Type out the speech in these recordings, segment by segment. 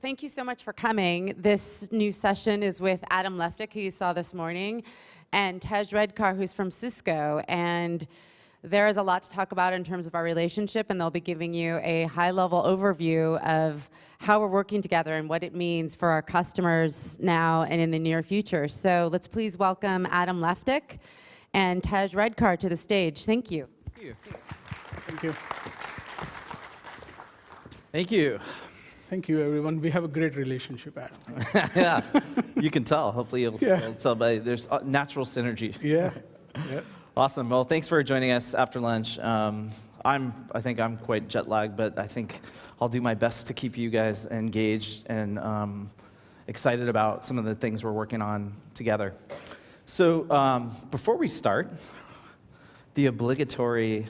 Thank you so much for coming. This new session is with Adam Leftik, who you saw this morning, and Tejaswi Redkar, who's from Cisco. And there is a lot to talk about in terms of our relationship, and they'll be giving you a high-level overview of how we're working together and what it means for our customers now and in the near future. So let's please welcome Adam Leftik and Tejaswi Redkar to the stage. Thank you. Thank you. Thank you. Thank you. Thank you, everyone. We have a great relationship, Adam. Yeah, you can tell. Hopefully you'll tell by there's natural synergy. Yeah. Awesome. Well, thanks for joining us after lunch. I think I'm quite jet lagged, but I think I'll do my best to keep you guys engaged and excited about some of the things we're working on together. So before we start, the obligatory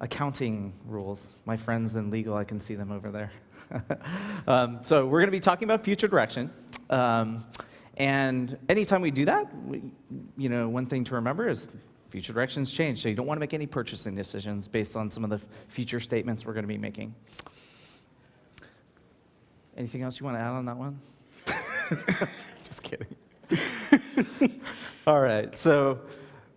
accounting rules. My friends in legal, I can see them over there. So we're going to be talking about future direction. And anytime we do that, one thing to remember is future directions change. So you don't want to make any purchasing decisions based on some of the future statements we're going to be making. Anything else you want to add on that one? Just kidding. All right. So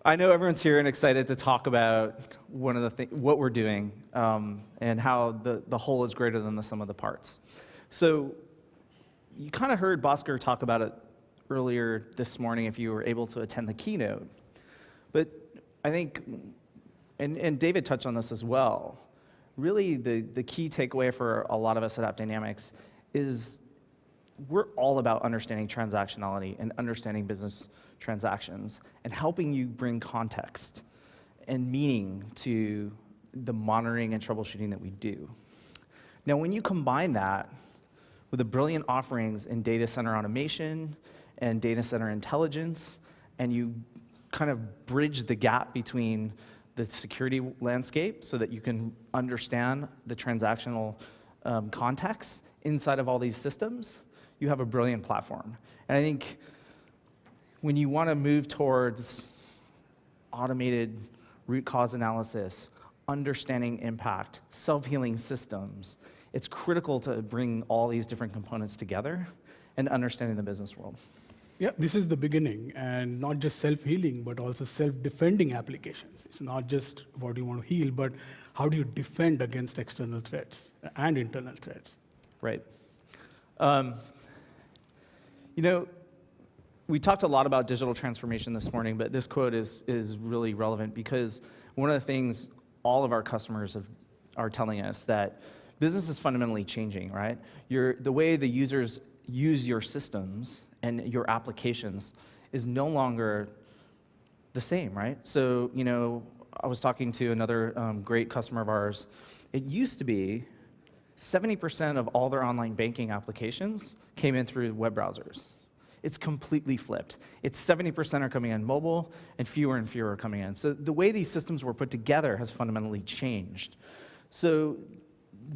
I know everyone's here and excited to talk about what we're doing and how the whole is greater than the sum of the parts. So you kind of heard Bhaskar talk about it earlier this morning if you were able to attend the keynote. But I think, and David touched on this as well, really the key takeaway for a lot of us at AppDynamics is we're all about understanding transactionality and understanding business transactions and helping you bring context and meaning to the monitoring and troubleshooting that we do. Now, when you combine that with the brilliant offerings in data center automation and data center intelligence, and you kind of bridge the gap between the security landscape so that you can understand the transactional context inside of all these systems, you have a brilliant platform. And I think when you want to move towards automated root cause analysis, understanding impact, self-healing systems, it's critical to bring all these different components together and understanding the business world. Yeah, this is the beginning, and not just self-healing, but also self-defending applications. It's not just what you want to heal, but how do you defend against external threats and internal threats? Right. We talked a lot about digital transformation this morning, but this quote is really relevant because one of the things all of our customers are telling us that business is fundamentally changing, right? The way the users use your systems and your applications is no longer the same, right? So, I was talking to another great customer of ours. It used to be 70% of all their online banking applications came in through web browsers. It's completely flipped. It's 70% are coming in mobile, and fewer are coming in. So the way these systems were put together has fundamentally changed. So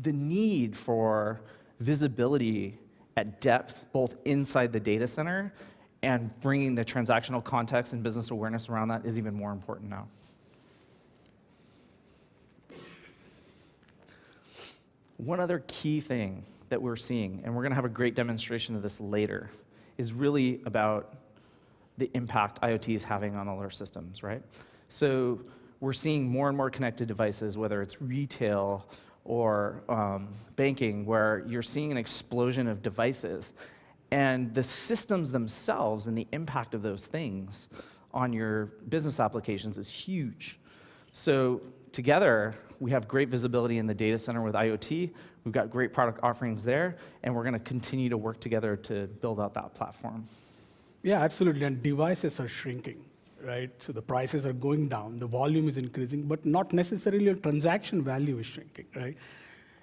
the need for visibility at depth, both inside the data center and bringing the transactional context and business awareness around that is even more important now. One other key thing that we're seeing, and we're going to have a great demonstration of this later, is really about the impact IoT is having on all our systems, right? So we're seeing more and more connected devices, whether it's retail or banking, where you're seeing an explosion of devices. And the systems themselves and the impact of those things on your business applications is huge. So together, we have great visibility in the data center with IoT. We've got great product offerings there, and we're going to continue to work together to build out that platform. Yeah, absolutely. And devices are shrinking, right? So the prices are going down, the volume is increasing, but not necessarily your transaction value is shrinking, right?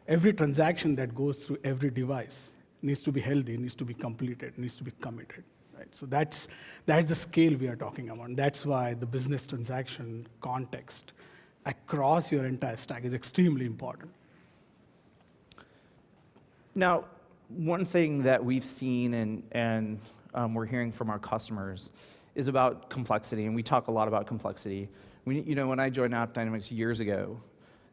Every transaction that goes through every device needs to be healthy, needs to be completed, needs to be committed, right? So that's the scale we are talking about. That's why the business transaction context across your entire stack is extremely important. Now, one thing that we've seen and we're hearing from our customers is about complexity, and we talk a lot about complexity. When I joined AppDynamics years ago,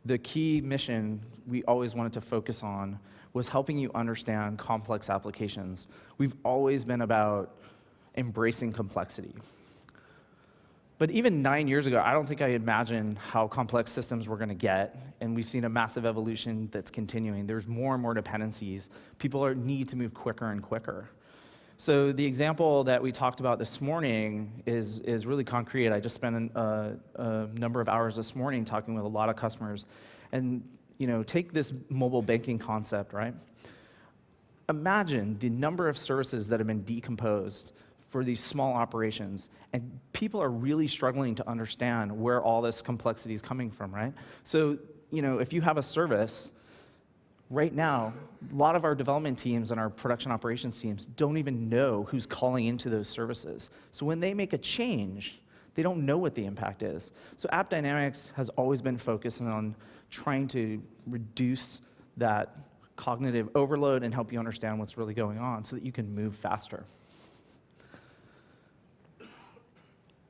the key mission we always wanted to focus on was helping you understand complex applications. We've always been about embracing complexity. But even 9 years ago, I don't think I imagined how complex systems were going to get, and we've seen a massive evolution that's continuing. There's more and more dependencies. People need to move quicker and quicker. So the example that we talked about this morning is really concrete. I just spent a number of hours this morning talking with a lot of customers. And take this mobile banking concept, right? Imagine the number of services that have been decomposed for these small operations, and people are really struggling to understand where all this complexity is coming from, right? So, if you have a service, right now, a lot of our development teams and our production operations teams don't even know who's calling into those services. So when they make a change, they don't know what the impact is. So AppDynamics has always been focusing on trying to reduce that cognitive overload and help you understand what's really going on so that you can move faster.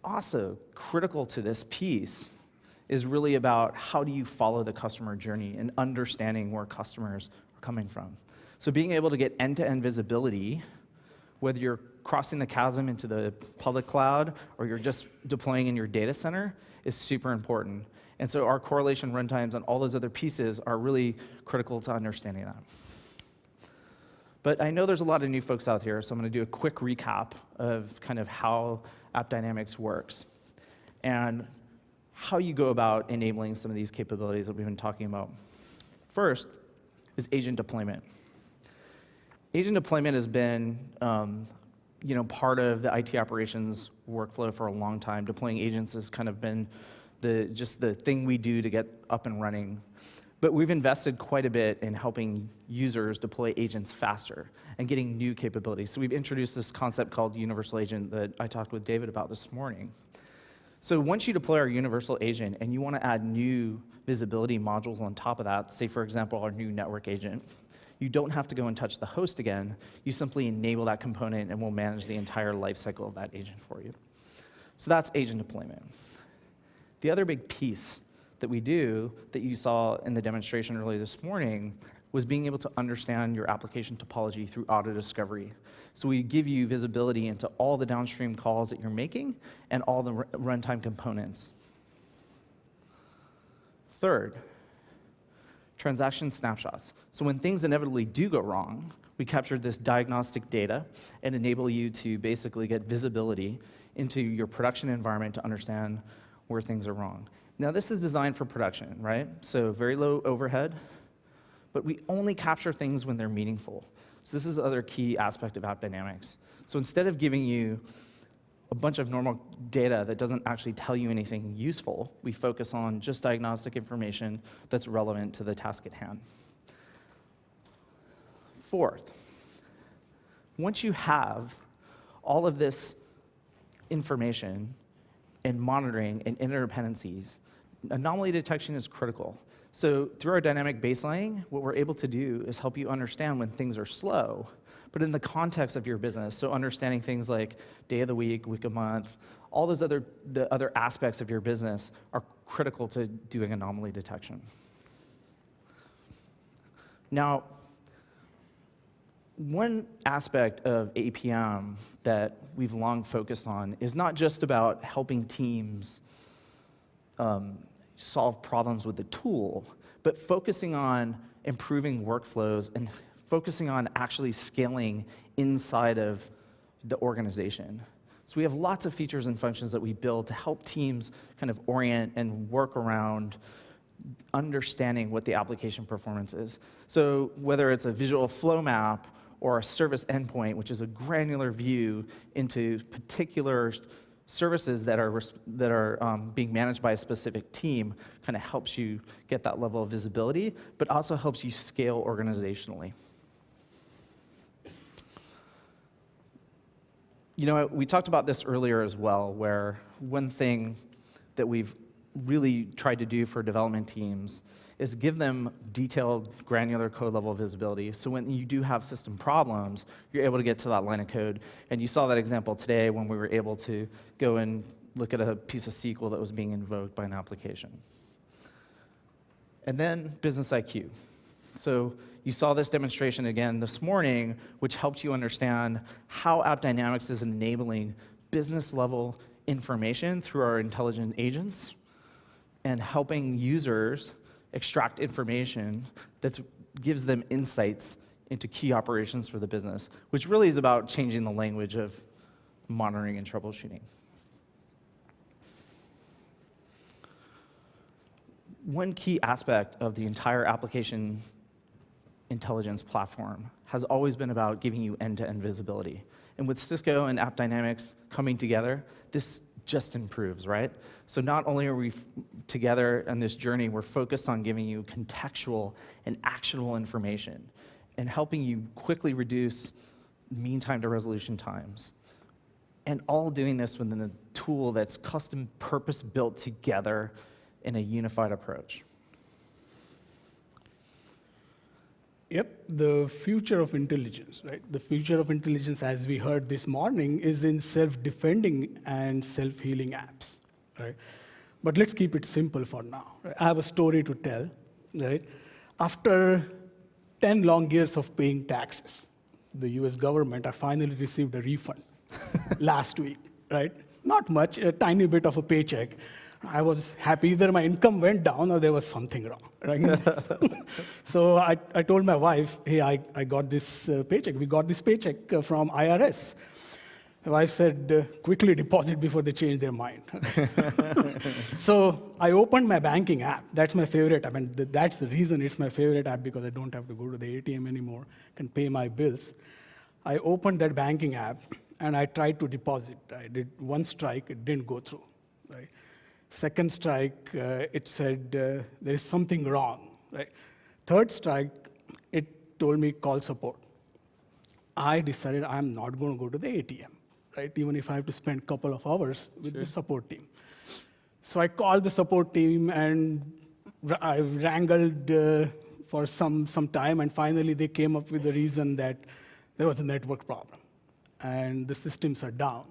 Also, critical to this piece is really about how do you follow the customer journey and understanding where customers are coming from. So being able to get end-to-end visibility, whether you're crossing the chasm into the public cloud or you're just deploying in your data center, is super important. And so our correlation runtimes and all those other pieces are really critical to understanding that. But I know there's a lot of new folks out here, so I'm going to do a quick recap of kind of how AppDynamics works and how you go about enabling some of these capabilities that we've been talking about. First is agent deployment. Agent deployment has been part of the IT operations workflow for a long time. Deploying agents has kind of been just the thing we do to get up and running. But we've invested quite a bit in helping users deploy agents faster and getting new capabilities. So we've introduced this concept called Universal Agent that I talked with David about this morning. So once you deploy our Universal Agent and you want to add new visibility modules on top of that, say, for example, our new network agent, you don't have to go and touch the host again. You simply enable that component, and we'll manage the entire lifecycle of that agent for you. So that's agent deployment. The other big piece that we do that you saw in the demonstration earlier this morning was being able to understand your application topology through auto discovery. So we give you visibility into all the downstream calls that you're making and all the runtime components. Third, transaction snapshots. So when things inevitably do go wrong, we capture this diagnostic data and enable you to basically get visibility into your production environment to understand where things are wrong. Now, this is designed for production, right? So very low overhead, but we only capture things when they're meaningful. So this is the other key aspect of AppDynamics. So instead of giving you a bunch of normal data that doesn't actually tell you anything useful, we focus on just diagnostic information that's relevant to the task at hand. Fourth, once you have all of this information and monitoring and interdependencies, anomaly detection is critical. So through our dynamic baselining, what we're able to do is help you understand when things are slow, but in the context of your business. So understanding things like day of the week, week of month, all those the other aspects of your business are critical to doing anomaly detection. Now, one aspect of APM that we've long focused on is not just about helping teams solve problems with the tool, but focusing on improving workflows and focusing on actually scaling inside of the organization. So we have lots of features and functions that we build to help teams kind of orient and work around understanding what the application performance is. So whether it's a visual flow map or a service endpoint, which is a granular view into particular services that are being managed by a specific team, kind of helps you get that level of visibility, but also helps you scale organizationally. We talked about this earlier as well, where one thing that we've really tried to do for development teams is give them detailed, granular code-level visibility. So when you do have system problems, you're able to get to that line of code. And you saw that example today when we were able to go and look at a piece of SQL that was being invoked by an application. And then business IQ. So you saw this demonstration again this morning, which helped you understand how AppDynamics is enabling business-level information through our intelligent agents and helping users extract information that gives them insights into key operations for the business, which really is about changing the language of monitoring and troubleshooting. One key aspect of the entire application intelligence platform has always been about giving you end-to-end visibility. And with Cisco and AppDynamics coming together, this just improves, right? So not only are we together on this journey, we're focused on giving you contextual and actionable information and helping you quickly reduce mean time to resolution times. And all doing this within a tool that's custom purpose-built together in a unified approach. Yep, the future of intelligence, right? The future of intelligence, as we heard this morning, is in self-defending and self-healing apps, right? But let's keep it simple for now. Right? I have a story to tell, right? After 10 long years of paying taxes, the US government, I finally received a refund last week, right? Not much, a tiny bit of a paycheck. I was happy either my income went down or there was something wrong, right? So I told my wife, hey, I got this paycheck. We got this paycheck from IRS. The wife said, quickly deposit before they change their mind. So I opened my banking app. That's my favorite app. And that's the reason it's my favorite app, because I don't have to go to the ATM anymore. I can pay my bills. I opened that banking app, and I tried to deposit. I did one strike. It didn't go through, right? Second strike, it said there is something wrong, right? Third strike, it told me call support. I decided I'm not going to go to the ATM, right? Even if I have to spend a couple of hours with the support team. So I called the support team, and I wrangled for some time, and finally they came up with the reason that there was a network problem, and the systems are down.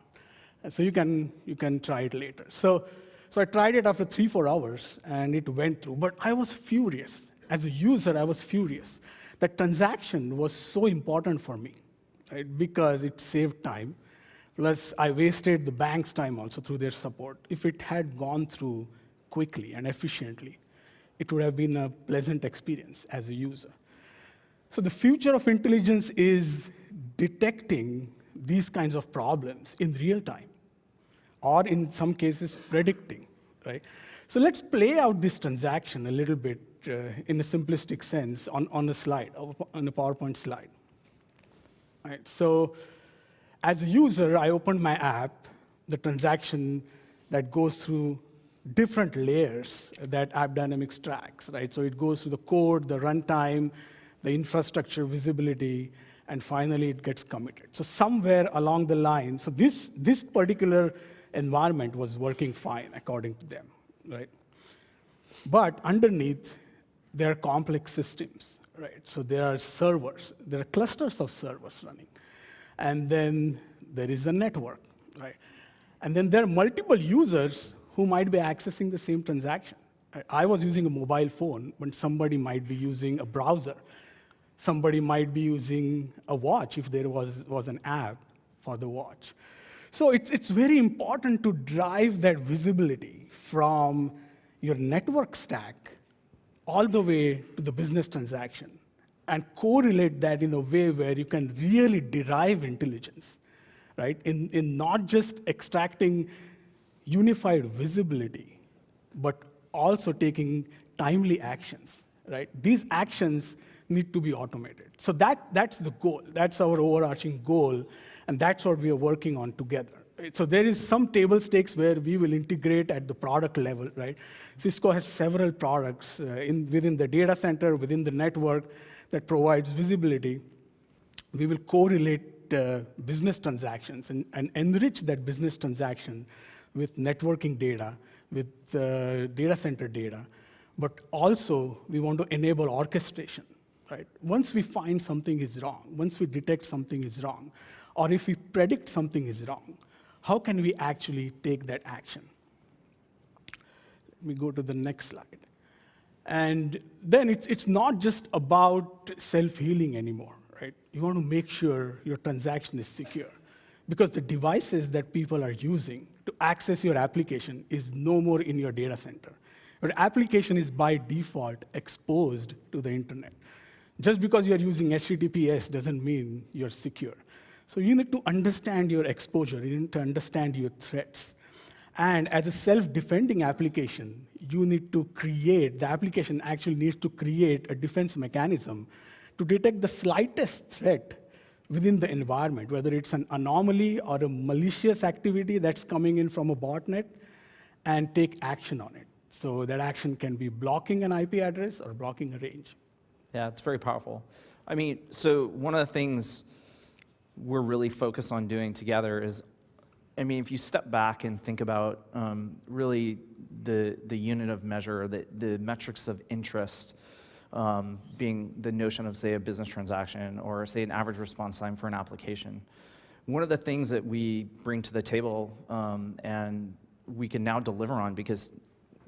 And so you can try it later. So I tried it after 3-4 hours, and it went through. But I was furious. As a user, I was furious. That transaction was so important for me, right? Because it saved time. Plus, I wasted the bank's time also through their support. If it had gone through quickly and efficiently, it would have been a pleasant experience as a user. So the future of intelligence is detecting these kinds of problems in real time, or in some cases, predicting, right? So let's play out this transaction a little bit in a simplistic sense on a slide, on a PowerPoint slide. Right, so as a user, I opened my app, the transaction that goes through different layers that AppDynamics tracks, right? So it goes through the code, the runtime, the infrastructure visibility, and finally it gets committed. So somewhere along the line, so this particular environment was working fine according to them, right? But underneath, there are complex systems, right? So there are servers, there are clusters of servers running. And then there is a network, right? And then there are multiple users who might be accessing the same transaction. I was using a mobile phone, but somebody might be using a browser. Somebody might be using a watch if there was an app for the watch. So it's very important to drive that visibility from your network stack all the way to the business transaction and correlate that in a way where you can really derive intelligence, right? In not just extracting unified visibility, but also taking timely actions, right? These actions need to be automated. So that's the goal. That's our overarching goal, and that's what we are working on together. Right? So there is some table stakes where we will integrate at the product level, right? Cisco has several products within the data center, within the network that provides visibility. We will correlate business transactions and enrich that business transaction with networking data, with data center data. But also, we want to enable orchestration. Right? Once we find something is wrong, once we detect something is wrong, or if we predict something is wrong, how can we actually take that action? Let me go to the next slide. And then it's not just about self-healing anymore, right? You want to make sure your transaction is secure, because the devices that people are using to access your application is no more in your data center. Your application is by default exposed to the internet. Just because you're using HTTPS doesn't mean you're secure. So you need to understand your exposure, you need to understand your threats. And as a self-defending application, you need to create, the application actually needs to create a defense mechanism to detect the slightest threat within the environment, whether it's an anomaly or a malicious activity that's coming in from a botnet, and take action on it. So that action can be blocking an IP address or blocking a range. Yeah, it's very powerful. I mean, so one of the things we're really focused on doing together is, I mean, if you step back and think about really the unit of measure, the metrics of interest, being the notion of, say, a business transaction or, say, an average response time for an application. One of the things that we bring to the table and we can now deliver on, because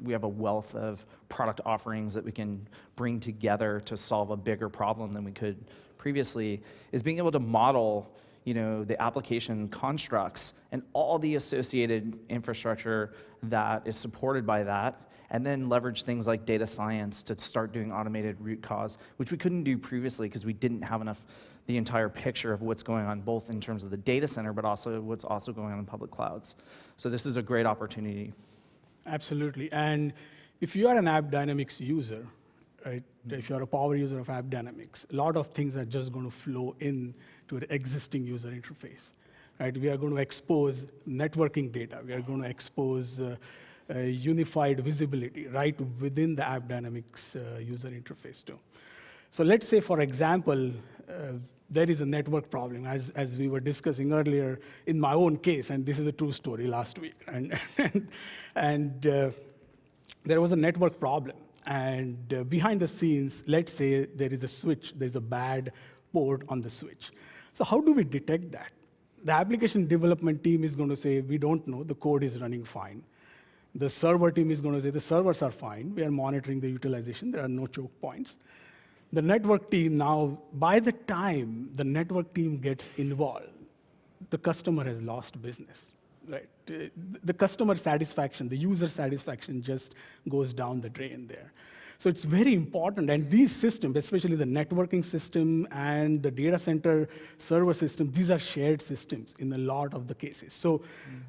we have a wealth of product offerings that we can bring together to solve a bigger problem than we could previously, is being able to model, you know, the application constructs and all the associated infrastructure that is supported by that, and then leverage things like data science to start doing automated root cause, which we couldn't do previously because we didn't have enough, the entire picture of what's going on, both in terms of the data center, but also what's also going on in public clouds. So this is a great opportunity. Absolutely. And if you are an AppDynamics user, right, if you're a power user of AppDynamics, a lot of things are just going to flow in to an existing user interface. Right? We are going to expose networking data. We are going to expose unified visibility right within the AppDynamics user interface too. So let's say, for example, there is a network problem, as we were discussing earlier in my own case, and this is a true story last week. And there was a network problem. And behind the scenes, let's say there is a switch, there's a bad port on the switch. So how do we detect that? The application development team is going to say, we don't know, the code is running fine. The server team is going to say, the servers are fine, we are monitoring the utilization, there are no choke points. The network team now, by the time the network team gets involved, the customer has lost business, right? The customer satisfaction, the user satisfaction just goes down the drain there. So it's very important, and these systems, especially the networking system and the data center server system, these are shared systems in a lot of the cases. So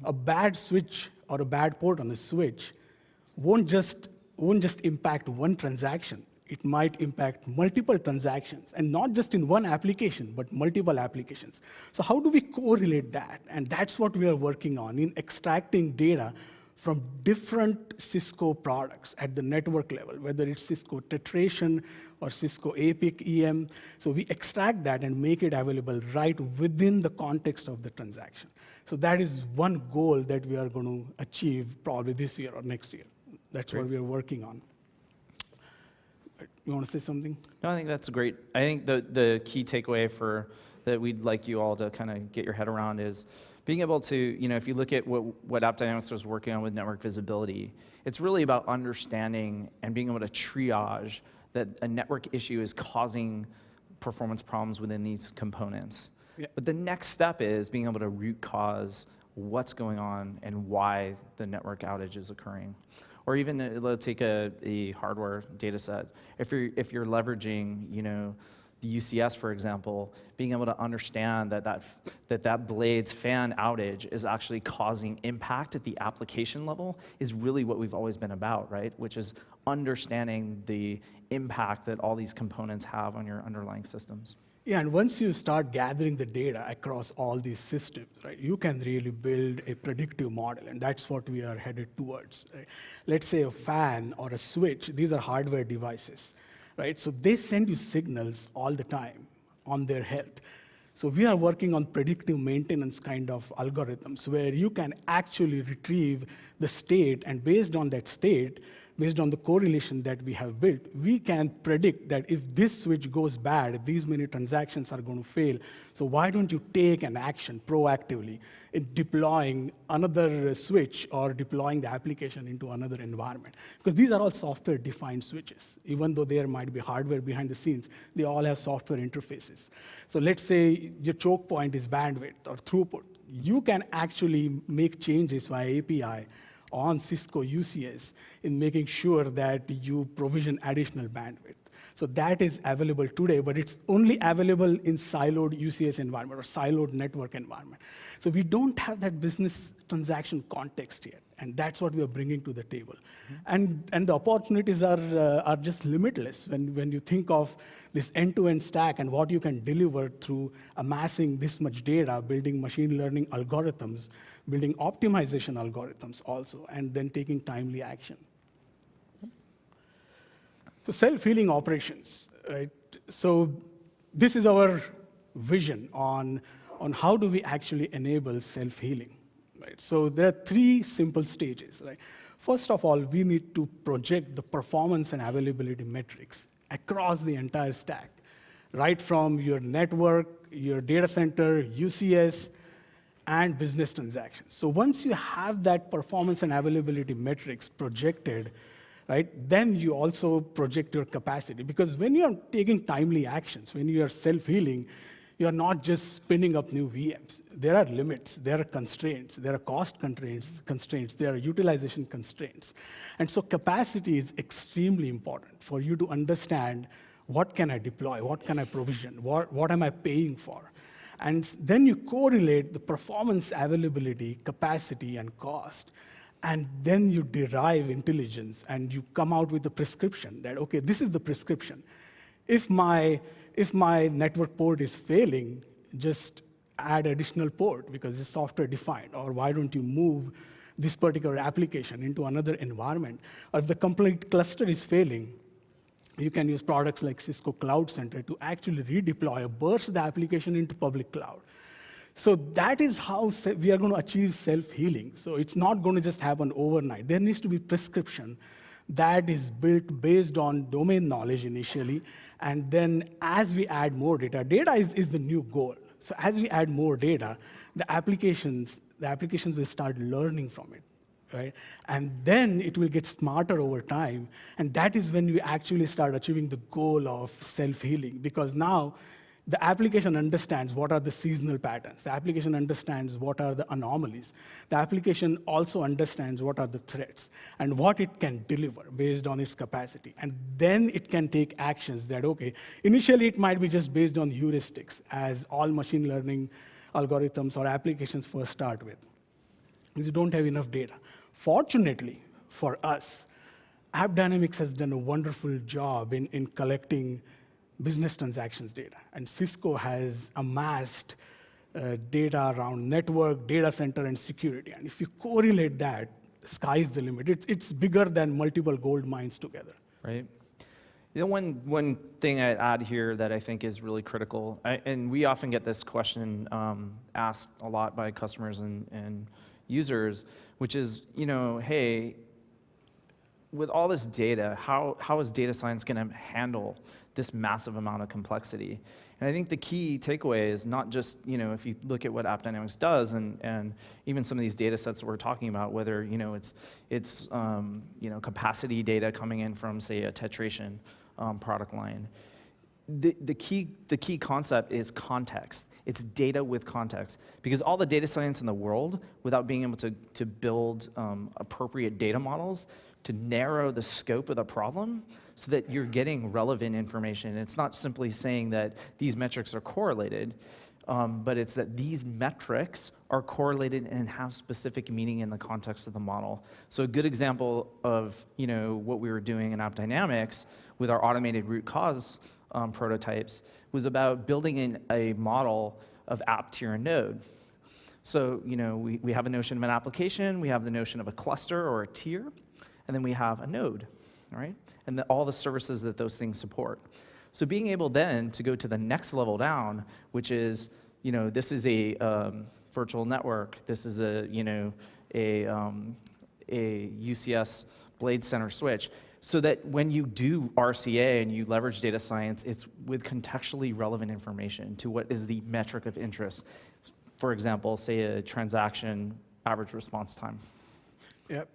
a bad switch or a bad port on the switch won't just impact one transaction. It might impact multiple transactions, and not just in one application, but multiple applications. So how do we correlate that? And that's what we are working on, in extracting data from different Cisco products at the network level, whether it's Cisco Tetration or Cisco APIC EM. So we extract that and make it available right within the context of the transaction. So that is one goal that we are going to achieve probably this year or next year. That's what we are working on. You want to say something? No, I think that's great. I think the key takeaway that we'd like you all to kind of get your head around is being able to, you know, if you look at what AppDynamics was working on with network visibility, it's really about understanding and being able to triage that a network issue is causing performance problems within these components. Yeah. But the next step is being able to root cause what's going on and why the network outage is occurring. Or even let's take a hardware data set. If you're leveraging, you know, the UCS, for example, being able to understand that blade's fan outage is actually causing impact at the application level is really what we've always been about, right? Which is understanding the impact that all these components have on your underlying systems. Yeah, and once you start gathering the data across all these systems, right, you can really build a predictive model, and that's what we are headed towards. Right? Let's say a fan or a switch, these are hardware devices, right? So they send you signals all the time on their health. So we are working on predictive maintenance kind of algorithms where you can actually retrieve the state, and based on that state, based on the correlation that we have built, we can predict that if this switch goes bad, these many transactions are going to fail. So why don't you take an action proactively in deploying another switch or deploying the application into another environment? Because these are all software-defined switches. Even though there might be hardware behind the scenes, they all have software interfaces. So let's say your choke point is bandwidth or throughput. You can actually make changes via API on Cisco UCS in making sure that you provision additional bandwidth. So that is available today, but it's only available in siloed UCS environment or siloed network environment. So we don't have that business transaction context yet, and that's what we are bringing to the table. And the opportunities are just limitless when you think of this end-to-end stack and what you can deliver through amassing this much data, building machine learning algorithms, building optimization algorithms also, and then taking timely action. So self-healing operations, right? So this is our vision on how do we actually enable self-healing, right? So there are 3 simple stages, right? First of all, we need to project the performance and availability metrics across the entire stack, right from your network, your data center, UCS, and business transactions. So once you have that performance and availability metrics projected, right, then you also project your capacity. Because when you're taking timely actions, when you are self-healing, you're not just spinning up new VMs. There are limits, there are constraints, there are cost constraints, there are utilization constraints. And so capacity is extremely important for you to understand what can I deploy, what can I provision, what am I paying for. And then you correlate the performance, availability, capacity, and cost. And then you derive intelligence, and you come out with a prescription that, okay, this is the prescription. If my network port is failing, just add additional port because it's software defined. Or why don't you move this particular application into another environment? Or if the complete cluster is failing, you can use products like Cisco Cloud Center to actually redeploy or burst the application into public cloud. So that is how we are going to achieve self-healing. So it's not going to just happen overnight. There needs to be prescription that is built based on domain knowledge initially, and then as we add more data, data is the new goal. So as we add more data, the applications will start learning from it, right? And then it will get smarter over time, and that is when we actually start achieving the goal of self-healing, because now the application understands what are the seasonal patterns. The application understands what are the anomalies. The application also understands what are the threats and what it can deliver based on its capacity. And then it can take actions that, okay, initially it might be just based on heuristics, as all machine learning algorithms or applications first start with, because you don't have enough data. Fortunately for us, AppDynamics has done a wonderful job in collecting business transactions data. And Cisco has amassed data around network, data center, and security. And if you correlate that, the sky's the limit. It's bigger than multiple gold mines together. Right. You know, one thing I'd add here that I think is really critical, and we often get this question asked a lot by customers and users, which is, you know, hey, with all this data, how is data science going to handle this massive amount of complexity? And I think the key takeaway is not just, you know, if you look at what AppDynamics does, and even some of these data sets that we're talking about, whether, you know, it's you know, capacity data coming in from, say, a tetration product line. The key concept is context. It's data with context. Because all the data science in the world, without being able to build appropriate data models to narrow the scope of the problem so that you're getting relevant information. It's not simply saying that these metrics are correlated, but it's that these metrics are correlated and have specific meaning in the context of the model. So a good example of, you know, what we were doing in AppDynamics with our automated root cause prototypes was about building in a model of app tier and node. So, you know, we have a notion of an application, we have the notion of a cluster or a tier, and then we have a node, all right? And all the services that those things support. So being able then to go to the next level down, which is, you know, this is a virtual network, this is a, you know, a UCS blade center switch, so that when you do RCA and you leverage data science, it's with contextually relevant information to what is the metric of interest. For example, say a transaction average response time. Yep.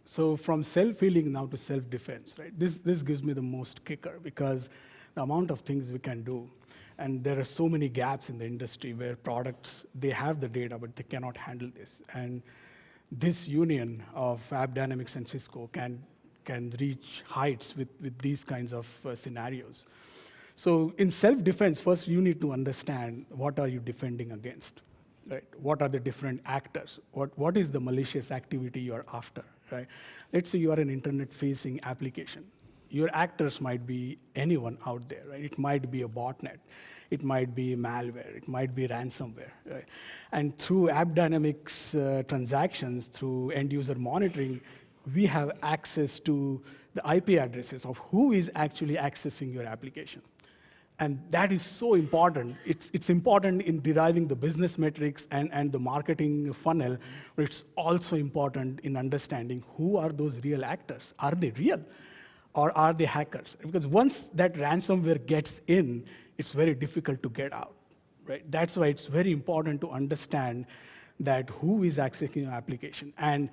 So from self-healing now to self-defense, right? This gives me the most kicker because the amount of things we can do, and there are so many gaps in the industry where products, they have the data, but they cannot handle this. And this union of AppDynamics and Cisco can reach heights with these kinds of scenarios. So in self-defense, first you need to understand what are you defending against, right? What are the different actors? What is the malicious activity you're after, right? Let's say you are an internet-facing application. Your actors might be anyone out there, right? It might be a botnet. It might be malware. It might be ransomware, right? And through AppDynamics transactions, through end-user monitoring, we have access to the IP addresses of who is actually accessing your application. And that is so important. It's important in deriving the business metrics and the marketing funnel, but it's also important in understanding who are those real actors. Are they real? Or are they hackers? Because once that ransomware gets in, it's very difficult to get out, right? That's why it's very important to understand that who is accessing your application. And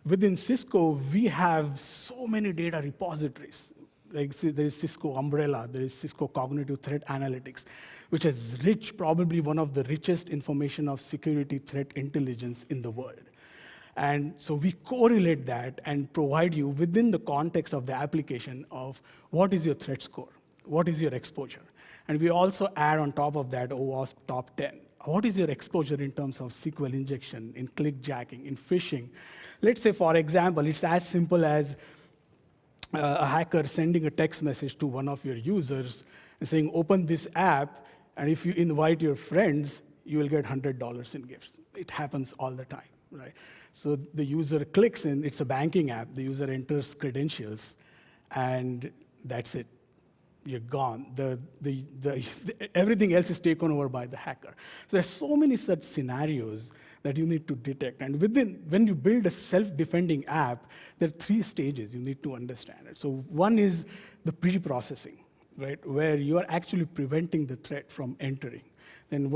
within Cisco, we have so many data repositories. Like there is Cisco Umbrella, there is Cisco Cognitive Threat Analytics, which is rich, probably one of the richest information of security threat intelligence in the world. And so we correlate that and provide you within the context of the application of what is your threat score, what is your exposure. And we also add on top of that OWASP top 10. What is your exposure in terms of SQL injection, in clickjacking, in phishing? Let's say, for example, it's as simple as a hacker sending a text message to one of your users and saying, open this app, and if you invite your friends, you will get $100 in gifts. It happens all the time, right? So the user clicks in, it's a banking app, the user enters credentials, and that's it. You're gone. Everything else is taken over by the hacker. So there's so many such scenarios that you need to detect. And when you build a self-defending app, there are 3 stages you need to understand it. So one is the pre-processing, right, where you are actually preventing the threat from entering. Then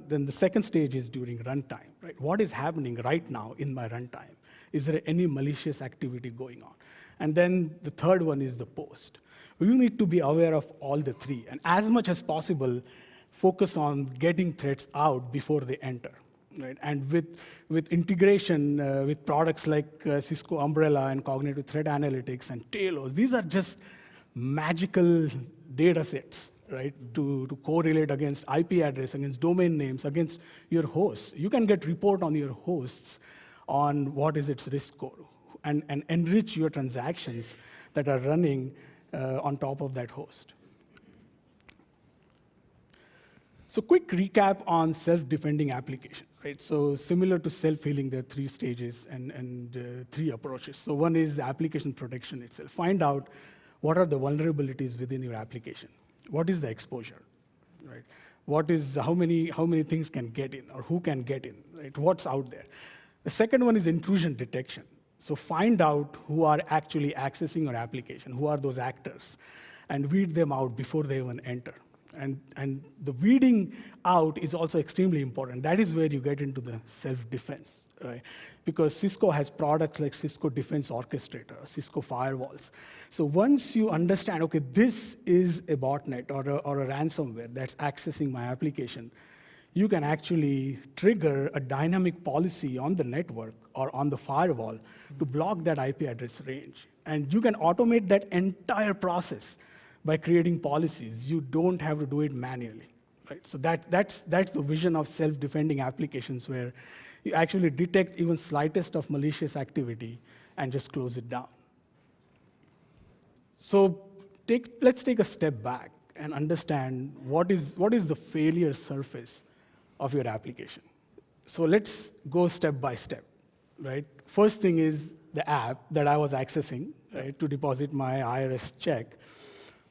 then the second stage is during runtime, right? What is happening right now in my runtime? Is there any malicious activity going on? And then the third one is the post. You need to be aware of all the 3, and as much as possible, focus on getting threats out before they enter. Right? And with integration with products like Cisco Umbrella and Cognitive Threat Analytics and Talos, these are just magical data sets, right? To correlate against IP address, against domain names, against your hosts. You can get report on your hosts on what is its risk score and enrich your transactions that are running on top of that host. So quick recap on self-defending application, right? So similar to self-healing, there are 3 stages and 3 approaches. So one is the application protection itself. Find out what are the vulnerabilities within your application. What is the exposure, right? How many things can get in or who can get in, right? What's out there? The second one is intrusion detection. So find out who are actually accessing your application, who are those actors, and weed them out before they even enter. And the weeding out is also extremely important. That is where you get into the self-defense, right? Because Cisco has products like Cisco Defense Orchestrator, Cisco Firewalls. So once you understand, okay, this is a botnet or a ransomware that's accessing my application, you can actually trigger a dynamic policy on the network or on the firewall to block that IP address range. And you can automate that entire process by creating policies. You don't have to do it manually, right? So that's the vision of self-defending applications, where you actually detect even slightest of malicious activity and just close it down. So let's take a step back and understand what is the failure surface of your application. So let's go step by step, right? First thing is the app that I was accessing, right, to deposit my IRS check,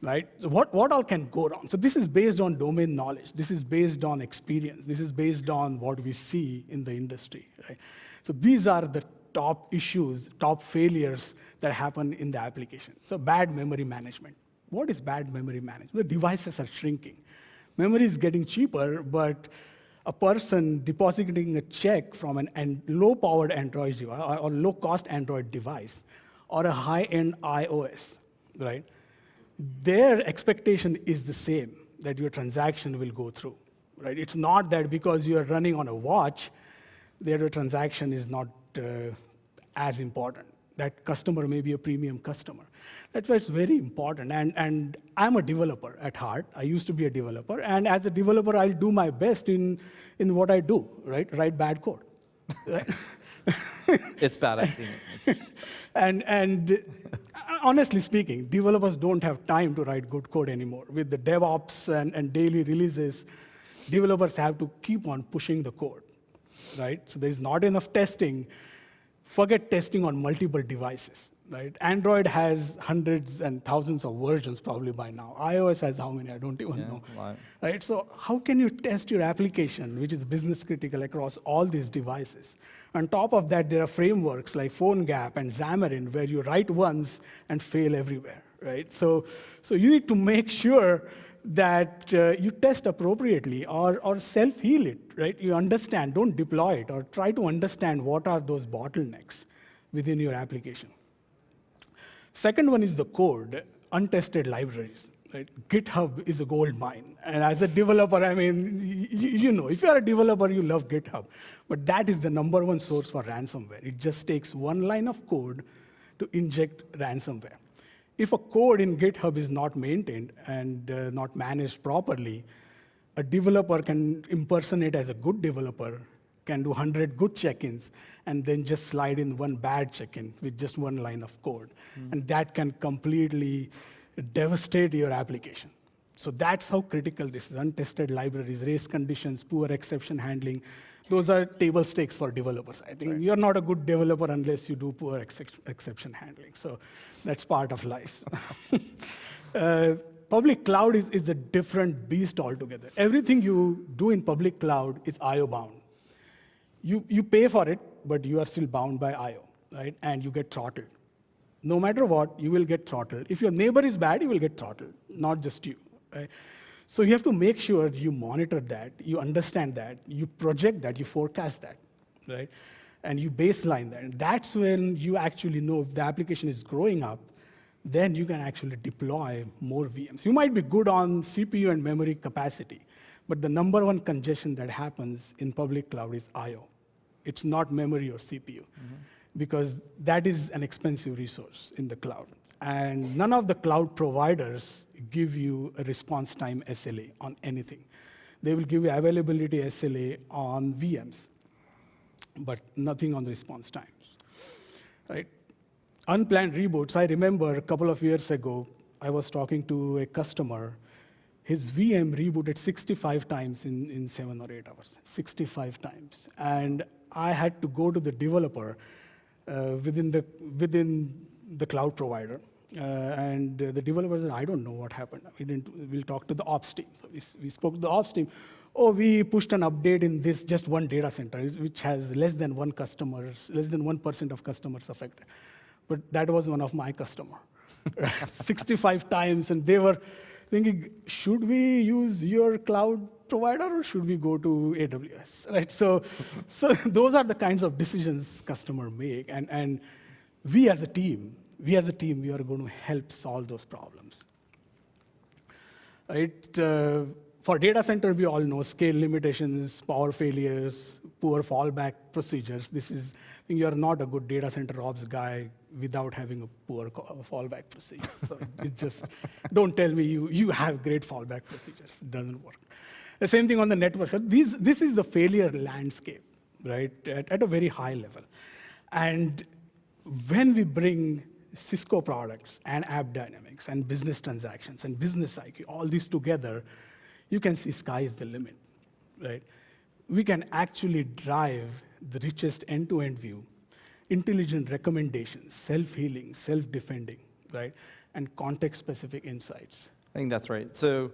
right? So what all can go wrong? So this is based on domain knowledge. This is based on experience. This is based on what we see in the industry, right? So these are the top issues, top failures that happen in the application. So bad memory management. What is bad memory management? The devices are shrinking. Memory is getting cheaper, but a person depositing a check from a low-powered Android device or low-cost Android device or a high-end iOS, right? Their expectation is the same, that your transaction will go through, right? It's not that because you are running on a watch, their transaction is not as important. That customer may be a premium customer. That's why it's very important. And I'm a developer at heart. I used to be a developer. And as a developer, I'll do my best in what I do, right? Write bad code. Right? It's bad, I've seen it. And honestly speaking, developers don't have time to write good code anymore. With the DevOps and daily releases, developers have to keep on pushing the code, right? So there's not enough testing. Forget testing on multiple devices, right? Android has hundreds and thousands of versions probably by now. iOS has how many? I don't even know. Right? So how can you test your application, which is business critical, across all these devices? On top of that, there are frameworks like PhoneGap and Xamarin where you write once and fail everywhere, right? So you need to make sure that you test appropriately or self-heal it, right? You understand, don't deploy it, or try to understand what are those bottlenecks within your application. Second one is the code, untested libraries, right? GitHub is a gold mine. And as a developer, I mean, you know, if you're a developer, you love GitHub. But that is the #1 source for ransomware. It just takes one line of code to inject ransomware. If a code in GitHub is not maintained and not managed properly, a developer can impersonate as a good developer, can do 100 good check-ins, and then just slide in one bad check-in with just one line of code. And that can completely devastate your application. So that's how critical this is. Untested libraries, race conditions, poor exception handling. Those are table stakes for developers. I think you're not a good developer unless you do poor exception handling. So that's part of life. Public cloud is a different beast altogether. Everything you do in public cloud is IO bound. You pay for it, but you are still bound by IO, right? And you get throttled. No matter what, you will get throttled. If your neighbor is bad, you will get throttled, not just you, right? So you have to make sure you monitor that, you understand that, you project that, you forecast that, right? And you baseline that. And that's when you actually know if the application is growing up, then you can actually deploy more VMs. You might be good on CPU and memory capacity, but the #1 congestion that happens in public cloud is IO. It's not memory or CPU, because that is an expensive resource in the cloud. And none of the cloud providers give you a response time SLA on anything. They will give you availability SLA on VMs, but nothing on the response times, right? Unplanned reboots. I remember a couple of years ago, I was talking to a customer. His VM rebooted 65 times in 7 or 8 hours, 65 times. And I had to go to the developer within the cloud provider. And the developer said, I don't know what happened. We'll talk to the ops team. So we spoke to the ops team. Oh, we pushed an update in this just one data center, which has less than 1% of customers affected. But that was one of my customers. 65 times, and they were thinking, should we use your cloud provider or should we go to AWS, right? So those are the kinds of decisions customers make, and we as a team, we are going to help solve those problems, right? For data center, we all know scale limitations, power failures, poor fallback procedures. I think you're not a good data center ops guy without having a poor fallback procedure. So it just, don't tell me you have great fallback procedures. It doesn't work. The same thing on the network. This is the failure landscape, right, at a very high level. And when we bring Cisco products and AppDynamics and business transactions and business IQ, all these together, you can see sky is the limit, right? We can actually drive the richest end-to-end view, intelligent recommendations, self-healing, self-defending, right? And context-specific insights. I think that's right. So,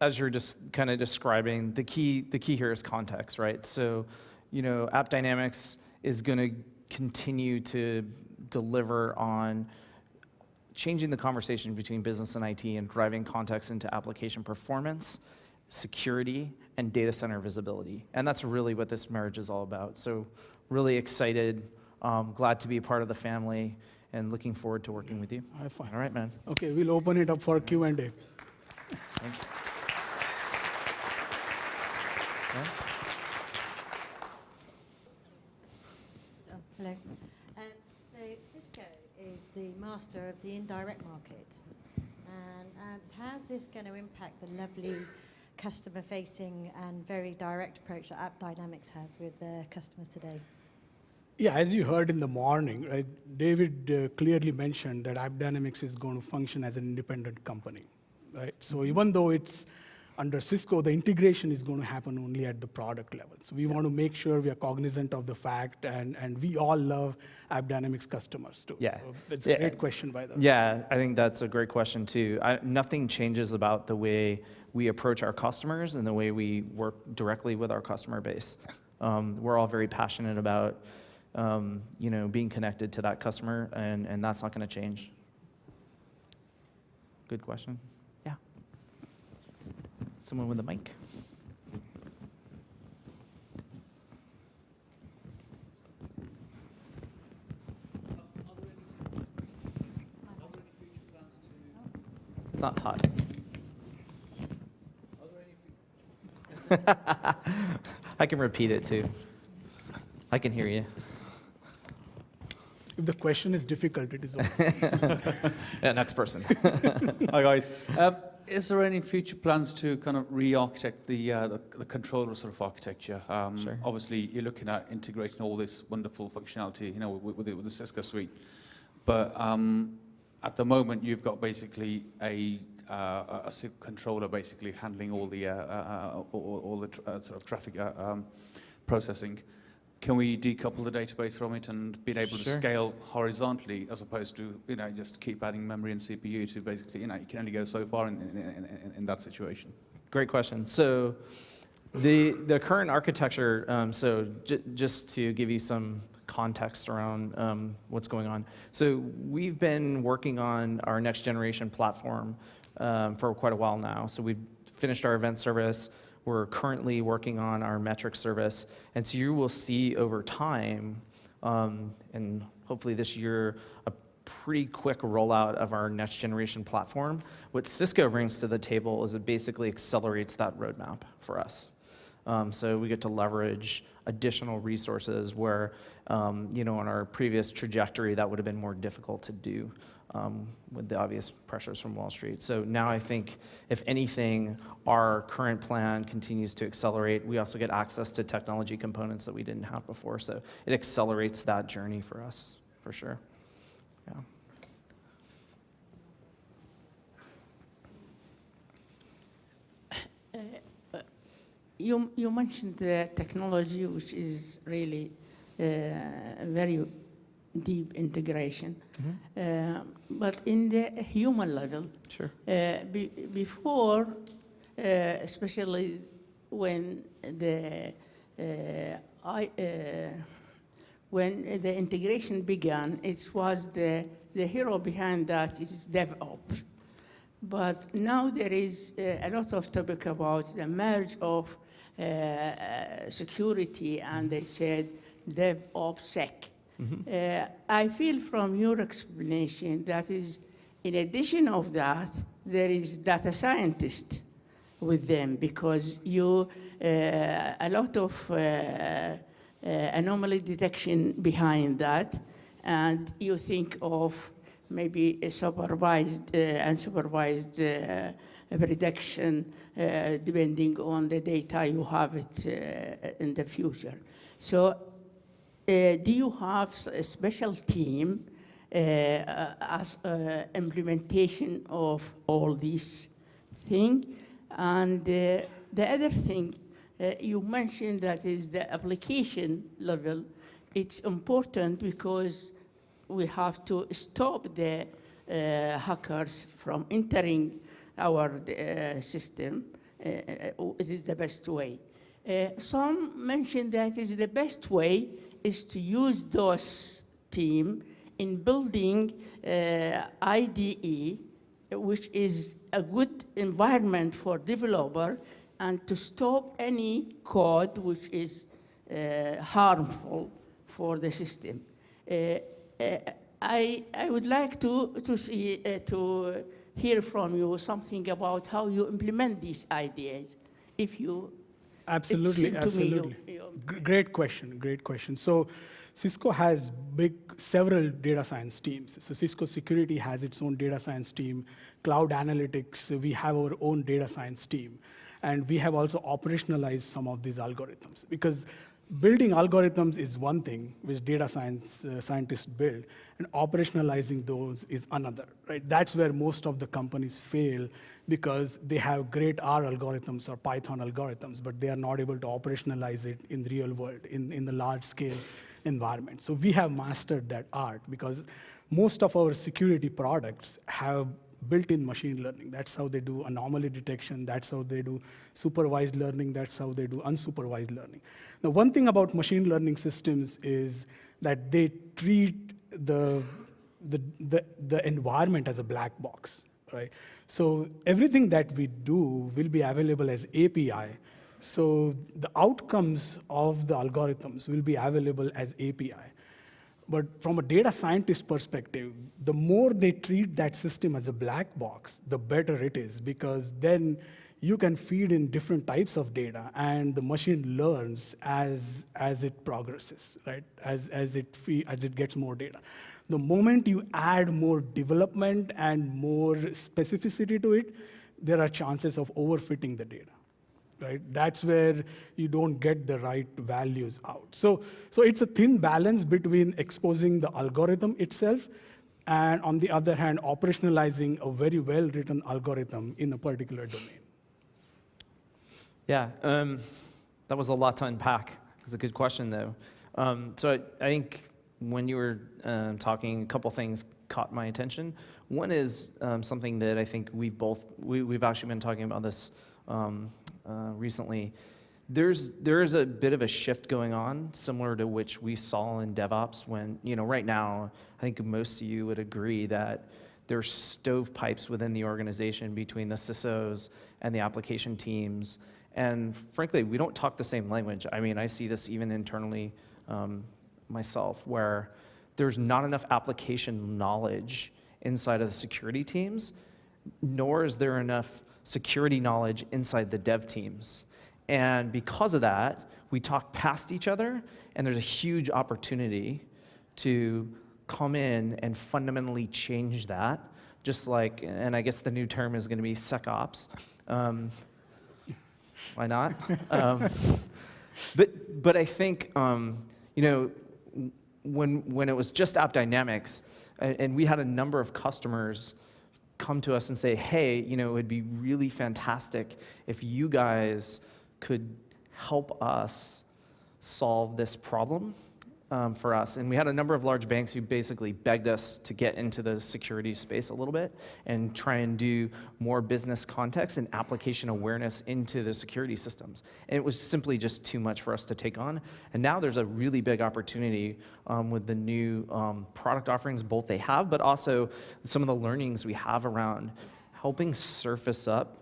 as you're just describing, the key here is context, right? So, AppDynamics is going to continue to deliver on changing the conversation between business and IT and driving context into application performance, security, and data center visibility. And that's really what this marriage is all about. So really excited, glad to be a part of the family, and looking forward to working with you. High five. All right, man. Okay, we'll open it up for Q&A. Thanks. Hello. So Cisco is the master of the indirect market. And how's this going to impact the lovely customer-facing and very direct approach that AppDynamics has with their customers today? Yeah, as you heard in the morning, right, David clearly mentioned that AppDynamics is going to function as an independent company, right? So even though it's under Cisco, the integration is going to happen only at the product level. So we want to make sure we are cognizant of the fact, and we all love AppDynamics customers too. Yeah. So it's a great question by the way. Yeah, I think that's a great question too. Nothing changes about the way we approach our customers and the way we work directly with our customer base. We're all very passionate about being connected to that customer, and that's not going to change. Good question. Yeah. Someone with a mic. It's not hot. I can repeat it too. I can hear you. If the question is difficult, it is okay. Yeah, next person. Hi guys. Is there any future plans to kind of re-architect the controller sort of architecture? Sure. Obviously, you're looking at integrating all this wonderful functionality, with the Cisco suite. But at the moment, you've got basically a controller basically handling all the sort of traffic processing. Can we decouple the database from it and being able to Sure. scale horizontally as opposed to just keep adding memory and CPU to basically you can only go so far in that situation? Great question. So the current architecture, just to give you some context around what's going on. So we've been working on our next generation platform for quite a while now. So we've finished our event service. We're currently working on our metric service. And so you will see over time, and hopefully this year, a pretty quick rollout of our next generation platform. What Cisco brings to the table is it basically accelerates that roadmap for us. So we get to leverage additional resources where, on our previous trajectory, that would have been more difficult to do with the obvious pressures from Wall Street. So now I think, if anything, our current plan continues to accelerate. We also get access to technology components that we didn't have before. So it accelerates that journey for us, for sure. Yeah. You mentioned the technology, which is really very deep integration. But in the human level, Sure. Before, especially when when the integration began, it was the hero behind that is DevOps. But now there is a lot of topic about the merge of security, and they said DevOpsSec. I feel from your explanation that is, in addition of that, there is data scientist with them, because you a lot of anomaly detection behind that, and you think of maybe a supervised unsupervised prediction depending on the data you have it in the future. So do you have a special team as implementation of all these things? And the other thing, you mentioned that is the application level. It's important because we have to stop the hackers from entering our system. It is the best way. Some mention that is the best way is to use those team in building IDE, which is a good environment for developer, and to stop any code which is harmful for the system. I would like to hear from you something about how you implement these ideas. If you Absolutely, it seemed to me absolutely. Great question, great question. So Cisco has several data science teams. So Cisco Security has its own data science team. Cloud Analytics, we have our own data science team. And we have also operationalized some of these algorithms. Because building algorithms is one thing, which data scientists build, and operationalizing those is another, right? That's where most of the companies fail, because they have great R algorithms or Python algorithms, but they are not able to operationalize it in the real world, in the large-scale environment. So we have mastered that art, because most of our security products have built-in machine learning. That's how they do anomaly detection. That's how they do supervised learning. That's how they do unsupervised learning. Now, one thing about machine learning systems is that they treat the environment as a black box, right? So everything that we do will be available as API. So the outcomes of the algorithms will be available as API. But from a data scientist perspective, the more they treat that system as a black box, the better it is, because then you can feed in different types of data, and the machine learns as it progresses, right? As it gets more data. The moment you add more development and more specificity to it, there are chances of overfitting the data. Right? That's where you don't get the right values out. So it's a thin balance between exposing the algorithm itself and, on the other hand, operationalizing a very well-written algorithm in a particular domain. Yeah, that was a lot to unpack. It's a good question, though. So I think when you were talking, a couple things caught my attention. One is something that I think we've actually been talking about this recently. There is a bit of a shift going on, similar to which we saw in DevOps when, right now, I think most of you would agree that there's stovepipes within the organization between the CISOs and the application teams. And frankly, we don't talk the same language. I mean, I see this even internally myself, where there's not enough application knowledge inside of the security teams, nor is there enough security knowledge inside the dev teams. And because of that, we talk past each other, and there's a huge opportunity to come in and fundamentally change that, just like, and I guess the new term is going to be SecOps. Why not? But I think, when it was just AppDynamics, and we had a number of customers come to us and say, hey, it would be really fantastic if you guys could help us solve this problem for us. And we had a number of large banks who basically begged us to get into the security space a little bit and try and do more business context and application awareness into the security systems. And it was simply just too much for us to take on. And now there's a really big opportunity with the new product offerings, both they have, but also some of the learnings we have around helping surface up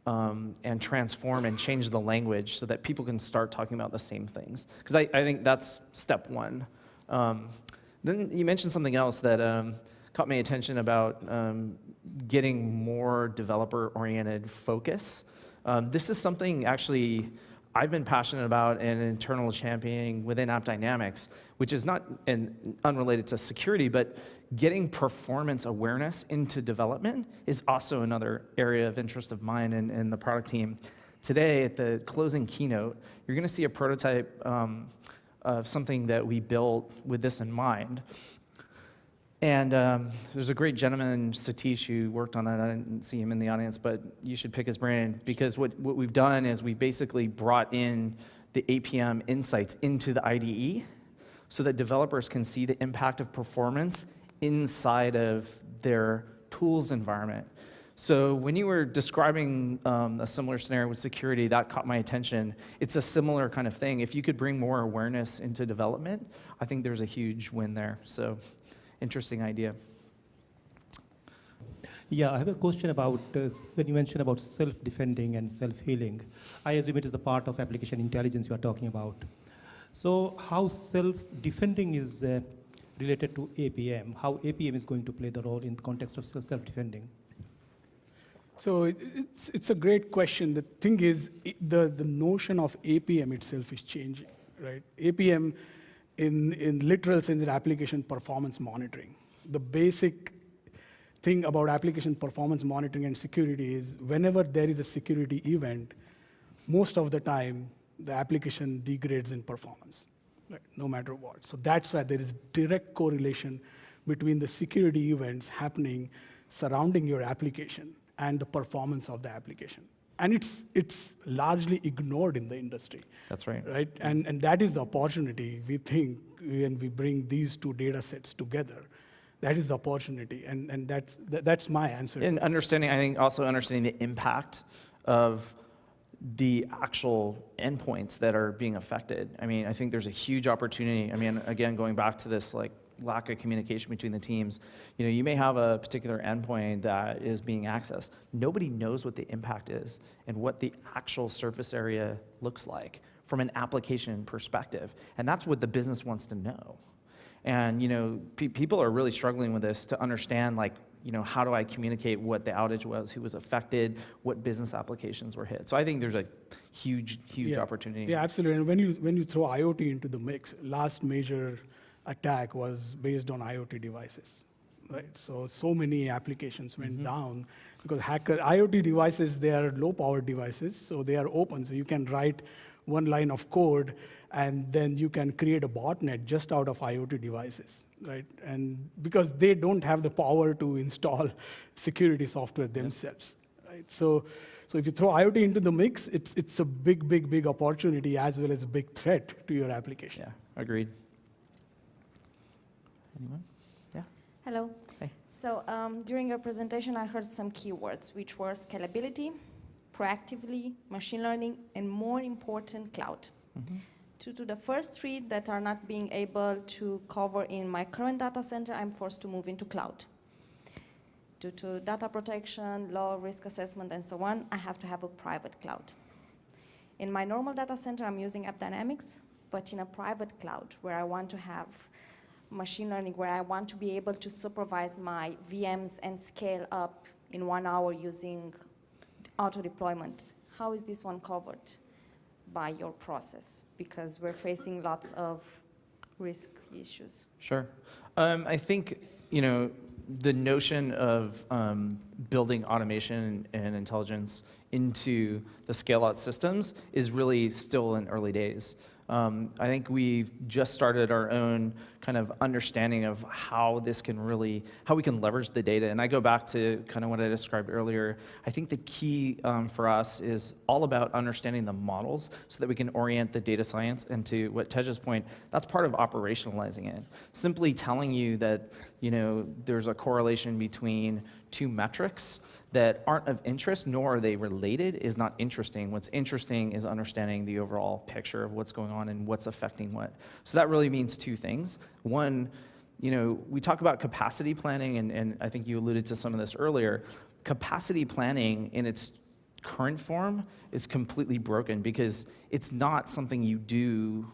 and transform and change the language so that people can start talking about the same things. Because I think that's step one. Then you mentioned something else that caught my attention about getting more developer-oriented focus. This is something actually I've been passionate about and internal championing within AppDynamics, which is not unrelated to security, but getting performance awareness into development is also another area of interest of mine and the product team. Today, at the closing keynote, you're going to see a prototype of something that we built with this in mind. And there's a great gentleman, Satish, who worked on it. I didn't see him in the audience, but you should pick his brain, because what we've done is we basically brought in the APM insights into the IDE so that developers can see the impact of performance inside of their tools environment. So when you were describing a similar scenario with security, that caught my attention. It's a similar kind of thing. If you could bring more awareness into development, I think there's a huge win there. So interesting idea. Yeah, I have a question about when you mentioned about self-defending and self-healing. I assume it is the part of application intelligence you are talking about. So how self-defending is related to APM? How APM is going to play the role in the context of self-defending? So it's a great question. The thing is, the notion of APM itself is changing, right? APM, in literal sense, is application performance monitoring. The basic thing about application performance monitoring and security is whenever there is a security event, most of the time, the application degrades in performance, right? No matter what. So that's why there is direct correlation between the security events happening surrounding your application and the performance of the application. And it's largely ignored in the industry. That's right. Right? And that is the opportunity we think when we bring these two data sets together. That is the opportunity, and that's my answer. And understanding, I think also understanding the impact of the actual endpoints that are being affected. I mean, I think there's a huge opportunity. I mean, again, going back to this like lack of communication between the teams, you know, you may have a particular endpoint that is being accessed. Nobody knows what the impact is and what the actual surface area looks like from an application perspective. And that's what the business wants to know. And, you know, people are really struggling with this to understand, like, you know, how do I communicate what the outage was, who was affected, what business applications were hit. So I think there's a huge opportunity. Yeah, absolutely. And when you throw IoT into the mix, last major attack was based on IoT devices, right? So many applications went down because IoT devices, they are low power devices, so they are open. So you can write one line of code and then you can create a botnet just out of IoT devices, right? And because they don't have the power to install security software themselves, right? So if you throw IoT into the mix, it's a big opportunity as well as a big threat to your application. Yeah, agreed. Anyone? Yeah. Hello. Hey. So during your presentation, I heard some keywords, which were scalability, proactively, machine learning, and more important, cloud. Due to the first three that are not being able to cover in my current data center, I'm forced to move into cloud. Due to data protection, law, risk assessment, and so on, I have to have a private cloud. In my normal data center, I'm using AppDynamics, but in a private cloud where I want to have machine learning, where I want to be able to supervise my VMs and scale up in 1 hour using auto deployment. How is this one covered by your process? Because we're facing lots of risk issues. Sure. I think, you know, the notion of building automation and intelligence into the scale-out systems is really still in early days. I think we've just started our own kind of understanding of how this can really, how we can leverage the data. And I go back to kind of what I described earlier. I think the key for us is all about understanding the models so that we can orient the data science. And to what Tej's point, that's part of operationalizing it. Simply telling you that, you know, there's a correlation between two metrics that aren't of interest, nor are they related, is not interesting. What's interesting is understanding the overall picture of what's going on and what's affecting what. So that really means two things. One, you know, we talk about capacity planning, and I think you alluded to some of this earlier. Capacity planning in its current form is completely broken because it's not something you do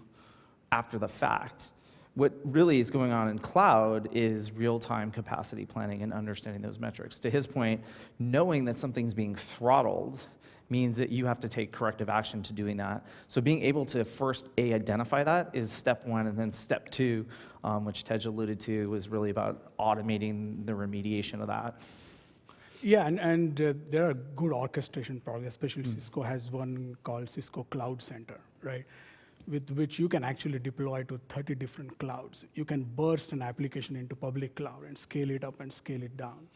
after the fact. What really is going on in cloud is real-time capacity planning and understanding those metrics. To his point, knowing that something's being throttled means that you have to take corrective action to doing that. So being able to first, identify that is step one, and then step two, which Tej alluded to, was really about automating the remediation of that. Yeah, and there are good orchestration programs, especially Cisco has one called Cisco Cloud Center, right? With which you can actually deploy to 30 different clouds. You can burst an application into public cloud and scale it up and scale it down.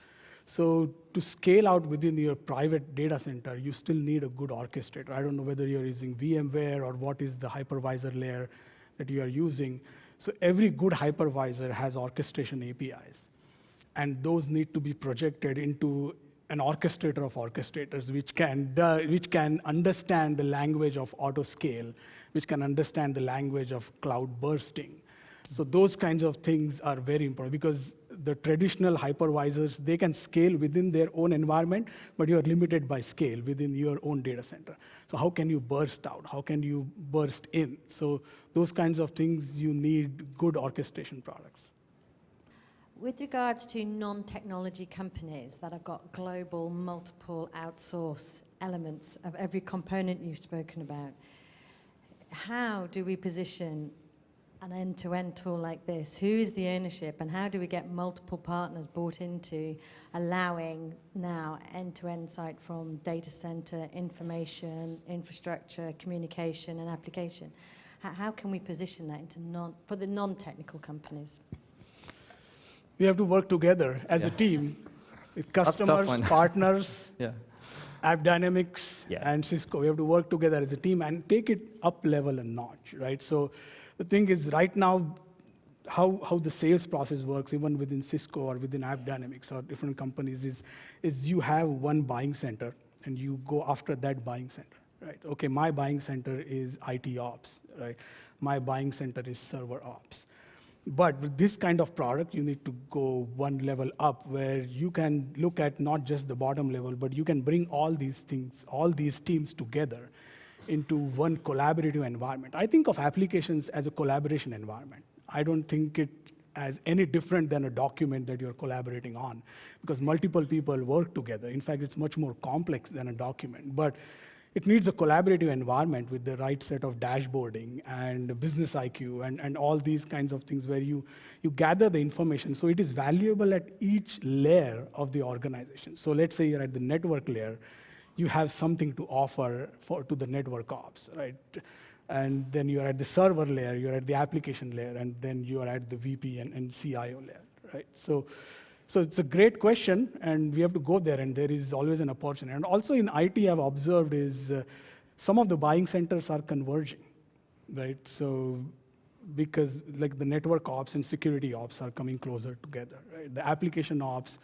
So to scale out within your private data center, you still need a good orchestrator. I don't know whether you're using VMware or what is the hypervisor layer that you are using. So every good hypervisor has orchestration APIs. And those need to be projected into an orchestrator of orchestrators, which can understand the language of autoscale, which can understand the language of cloud bursting. So those kinds of things are very important because the traditional hypervisors, they can scale within their own environment, but you are limited by scale within your own data center. So how can you burst out? How can you burst in? So those kinds of things, you need good orchestration products. With regards to non-technology companies that have got global, multiple outsource elements of every component you've spoken about, how do we position an end-to-end tool like this? Who is the ownership, and how do we get multiple partners bought into allowing now end-to-end site from data center, information, infrastructure, communication, and application? How can we position that into for the non-technical companies? We have to work together as a team with customers, partners, AppDynamics, and Cisco. We have to work together as a team and take it up level a notch, right? So the thing is, right now, how the sales process works, even within Cisco or within AppDynamics or different companies, is you have one buying center, and you go after that buying center, right? Okay, my buying center is IT ops, right? My buying center is server ops. But with this kind of product, you need to go one level up where you can look at not just the bottom level, but you can bring all these things, all these teams together into one collaborative environment. I think of applications as a collaboration environment. I don't think it as any different than a document that you're collaborating on, because multiple people work together. In fact, it's much more complex than a document. But it needs a collaborative environment with the right set of dashboarding and business IQ and all these kinds of things where you gather the information. So it is valuable at each layer of the organization. So let's say you're at the network layer, you have something to offer to the network ops, right? And then you're at the server layer, you're at the application layer, and then you're at the VP and CIO layer, right? So it's a great question, and we have to go there, and there is always an opportunity. And also in IT, I've observed is some of the buying centers are converging, right? So because like the network ops and security ops are coming closer together, right? The application ops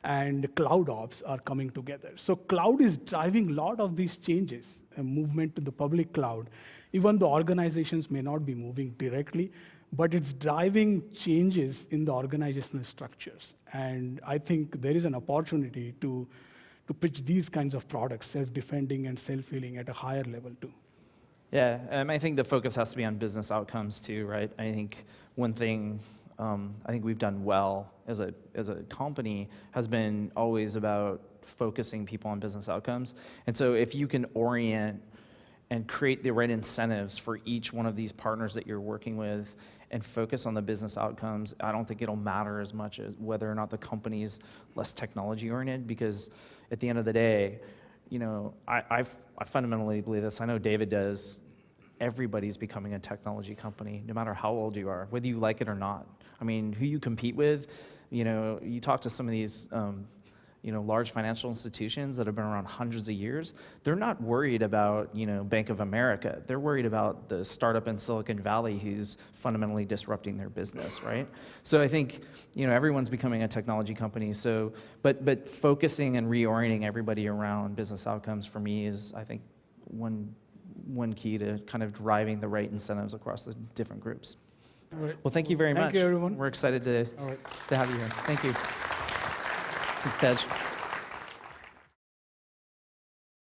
and cloud ops are coming together. So cloud is driving a lot of these changes, a movement to the public cloud. Even though organizations may not be moving directly, but it's driving changes in the organizational structures. And I think there is an opportunity to pitch these kinds of products, self-defending and self-healing at a higher level too. Yeah, I think the focus has to be on business outcomes too, right? I think one thing I think we've done well as a company has been always about focusing people on business outcomes. And so if you can orient and create the right incentives for each one of these partners that you're working with and focus on the business outcomes, I don't think it'll matter as much as whether or not the company's less technology oriented, because at the end of the day, you know, I fundamentally believe this. I know David does. Everybody's becoming a technology company, no matter how old you are, whether you like it or not. I mean, who you compete with, you know, you talk to some of these, you know, large financial institutions that have been around hundreds of years, they're not worried about, you know, Bank of America. They're worried about the startup in Silicon Valley who's fundamentally disrupting their business, right? So I think, you know, everyone's becoming a technology company. So, but focusing and reorienting everybody around business outcomes for me is, I think, one key to kind of driving the right incentives across the different groups. All right. Well, thank you very much. Thank you, everyone. We're excited to have you here. Thank you. Thanks, Tej.